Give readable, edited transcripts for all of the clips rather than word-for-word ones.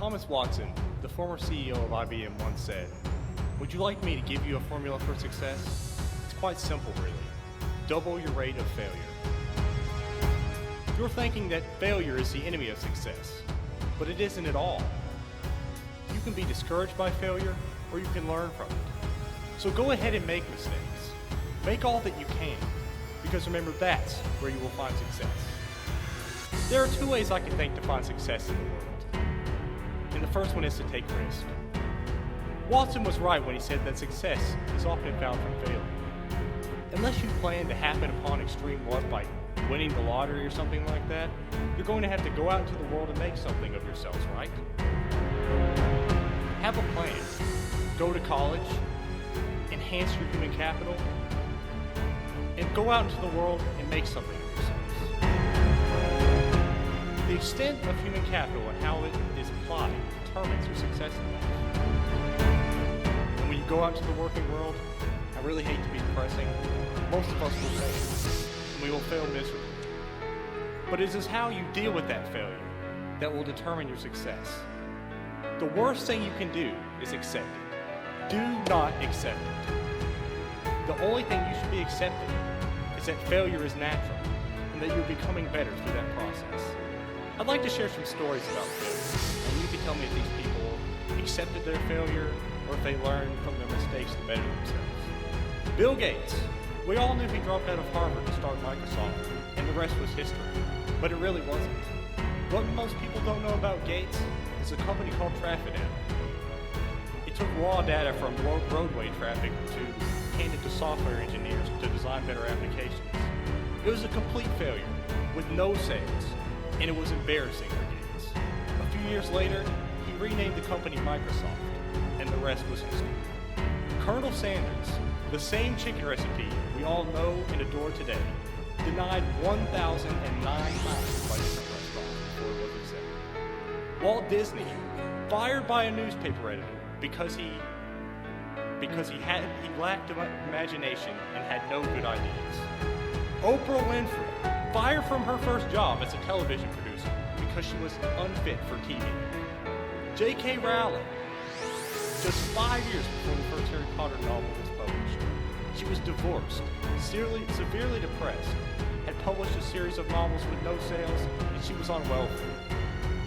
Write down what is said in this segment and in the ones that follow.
Thomas Watson, the former CEO of IBM, once said, "Would you like me to give you a formula for success? It's quite simple, really. Double your rate of failure." You're thinking that failure is the enemy of success, but it isn't at all. You can be discouraged by failure, or you can learn from it. So go ahead and make mistakes. Make all that you can, because remember, that's where you will find success. There are two ways I can think to find success in the world. And the first one is to take risks. Watson was right when he said that success is often found from failure. Unless you plan to happen upon extreme luck by winning the lottery or something like that, you're going to have to go out into the world and make something of yourselves, right? Have a plan. Go to college, enhance your human capital, and go out into the world and make something of yourselves. The extent of human capital and how it is applied determines your success in life. And when you go out into the working world, I really hate to be depressing, most of us will fail, and we will fail miserably. But it is how you deal with that failure that will determine your success. The worst thing you can do is accept it. Do not accept it. The only thing you should be accepting is that failure is natural and that you're becoming better through that process. I'd like to share some stories about failure, and you can tell me if these people accepted their failure or if they learned from their mistakes to better themselves. Bill Gates. We all knew he dropped out of Harvard to start Microsoft, and the rest was history. But it really wasn't. What most people don't know about Gates is a company called Traffic Data. It took raw data from roadway traffic to hand it to software engineers to design better applications. It was a complete failure, with no sales, and it was embarrassing for Gates. A few years later, he renamed the company Microsoft, and the rest was history. Colonel Sanders, the same chicken recipe we all know and adore today, denied 1,009 times by different restaurants before it was accepted. Walt Disney, fired by a newspaper editor because he lacked imagination and had no good ideas. Oprah Winfrey, fired from her first job as a television producer because she was unfit for TV. J.K. Rowling, just 5 years before the first Harry Potter novel was published, she was divorced, severely depressed, had published a series of novels with no sales, and she was on welfare.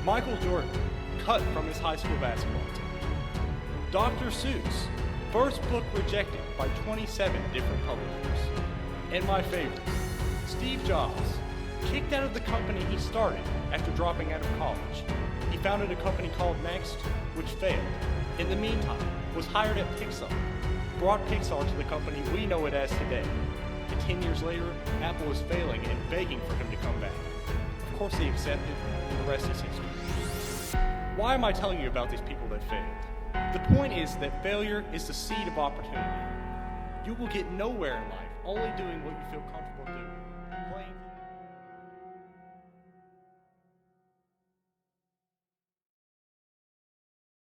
Michael Jordan, cut from his high school basketball team. Dr. Seuss, first book rejected by 27 different publishers. And my favorite, Steve Jobs, kicked out of the company he started after dropping out of college. He founded a company called Next, which failed. In the meantime, was hired at Pixar, brought Pixar to the company we know it as today. And 10 years later, Apple is failing and begging for him to come back. Of course he accepted, and the rest is history. Why am I telling you about these people that failed? The point is that failure is the seed of opportunity. You will get nowhere in life only doing what you feel comfortable doing.